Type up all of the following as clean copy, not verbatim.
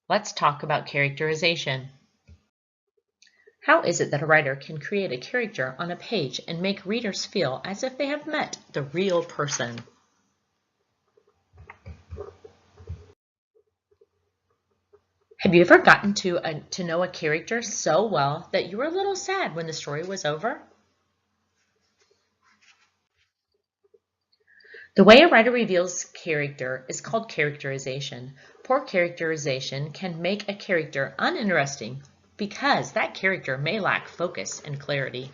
Let's talk about characterization. How is it that a writer can create a character on a page and make readers feel as if they have met the real person? Have you ever gotten to know a character so well that you were a little sad when the story was over? The way a writer reveals character is called characterization. Poor characterization can make a character uninteresting because that character may lack focus and clarity.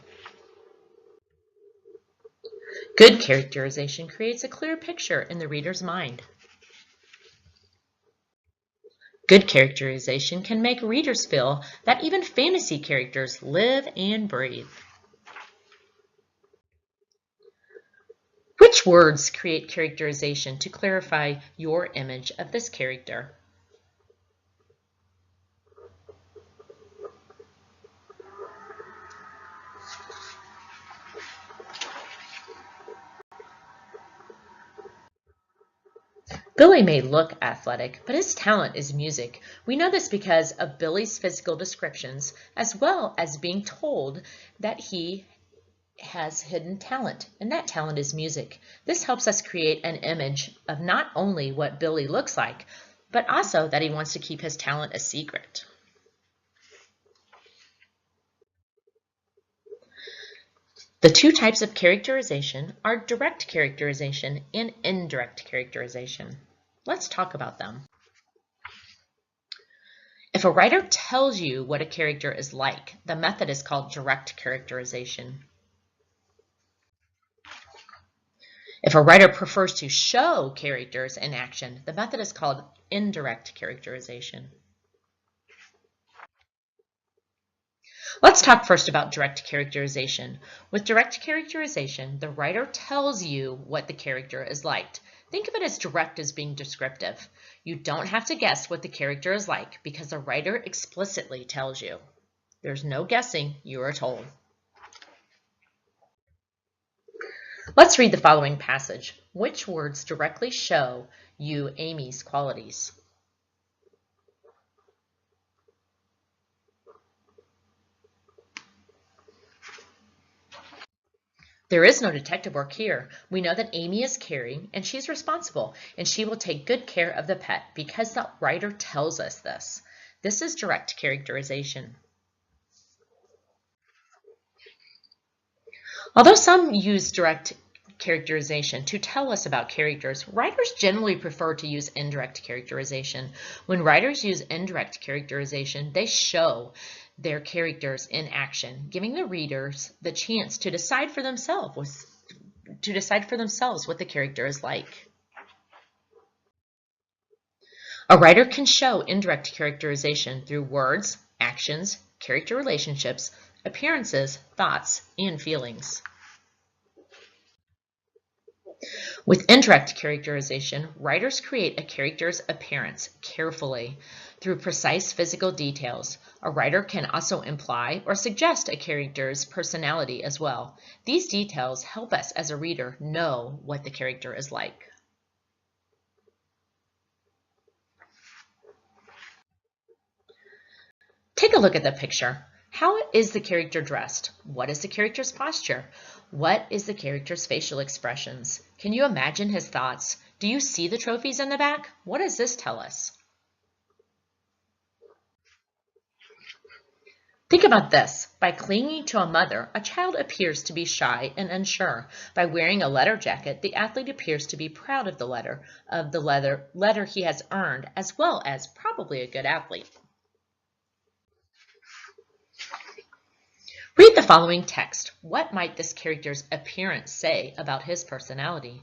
Good characterization creates a clear picture in the reader's mind. Good characterization can make readers feel that even fantasy characters live and breathe. Which words create characterization to clarify your image of this character? Billy may look athletic, but his talent is music. We know this because of Billy's physical descriptions, as well as being told that he has hidden talent, and that talent is music. This helps us create an image of not only what Billy looks like, but also that he wants to keep his talent a secret. The two types of characterization are direct characterization and indirect characterization. Let's talk about them. If a writer tells you what a character is like, the method is called direct characterization. If a writer prefers to show characters in action, the method is called indirect characterization. Let's talk first about direct characterization. With direct characterization, the writer tells you what the character is like. Think of it as direct as being descriptive. You don't have to guess what the character is like because the writer explicitly tells you. There's no guessing, you are told. Let's read the following passage. Which words directly show you Amy's qualities? There is no detective work here. We know that Amy is caring and she's responsible and she will take good care of the pet because the writer tells us this. This is direct characterization. Although some use direct characterization to tell us about characters, writers generally prefer to use indirect characterization. When writers use indirect characterization, they show their characters in action, giving the readers the chance to decide for themselves what the character is like. A writer can show indirect characterization through words, actions, character relationships, appearances, thoughts, and feelings. With indirect characterization, writers create a character's appearance carefully through precise physical details. A writer can also imply or suggest a character's personality as well. These details help us as a reader know what the character is like. Take a look at the picture. How is the character dressed? What is the character's posture? What is the character's facial expressions? Can you imagine his thoughts? Do you see the trophies in the back? What does this tell us? Think about this. By clinging to a mother, a child appears to be shy and unsure. By wearing a letter jacket, the athlete appears to be proud of the letter he has earned, as well as probably a good athlete. Read the following text. What might this character's appearance say about his personality?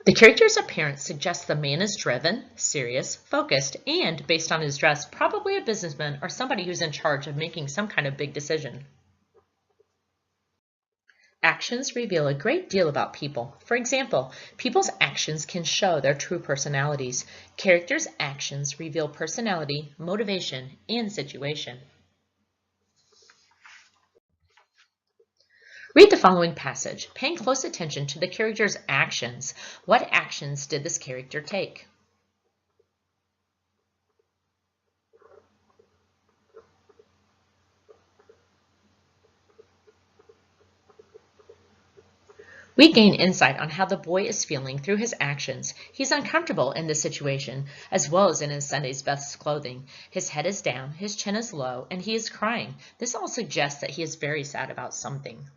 The character's appearance suggests the man is driven, serious, focused, and, based on his dress, probably a businessman or somebody who's in charge of making some kind of big decision. Actions reveal a great deal about people. For example, people's actions can show their true personalities. Characters' actions reveal personality, motivation, and situation. Read the following passage, paying close attention to the character's actions. What actions did this character take? We gain insight on how the boy is feeling through his actions. He's uncomfortable in this situation, as well as in his Sunday's best clothing. His head is down, his chin is low, and he is crying. This all suggests that he is very sad about something.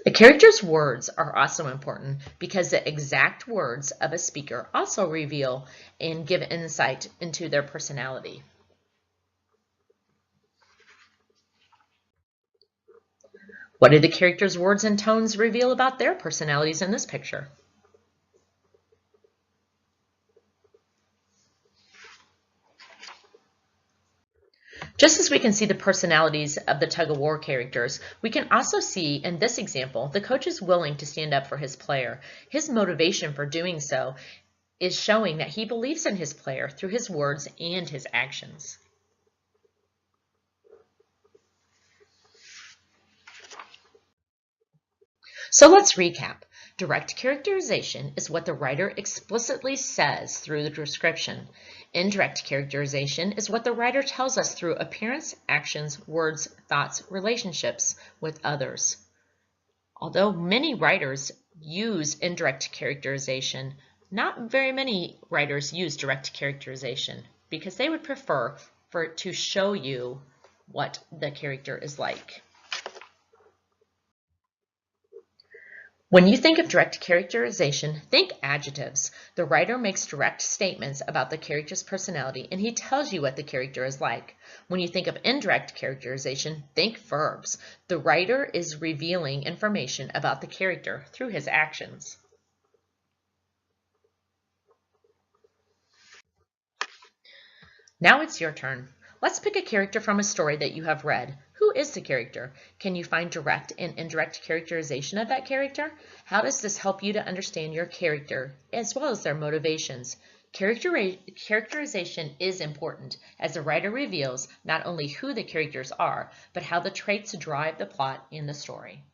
The character's words are also important because the exact words of a speaker also reveal and give insight into their personality. What do the character's words and tones reveal about their personalities in this picture? Just as we can see the personalities of the tug-of-war characters, we can also see in this example the coach is willing to stand up for his player. His motivation for doing so is showing that he believes in his player through his words and his actions. So let's recap. Direct characterization is what the writer explicitly says through the description. Indirect characterization is what the writer tells us through appearance, actions, words, thoughts, relationships with others. Although many writers use indirect characterization, not very many writers use direct characterization because they would prefer for it to show you what the character is like. When you think of direct characterization, think adjectives. The writer makes direct statements about the character's personality, and he tells you what the character is like. When you think of indirect characterization, think verbs. The writer is revealing information about the character through his actions. Now it's your turn. Let's pick a character from a story that you have read. Who is the character? Can you find direct and indirect characterization of that character? How does this help you to understand your character as well as their motivations? Characterization is important as the writer reveals not only who the characters are, but how the traits drive the plot in the story.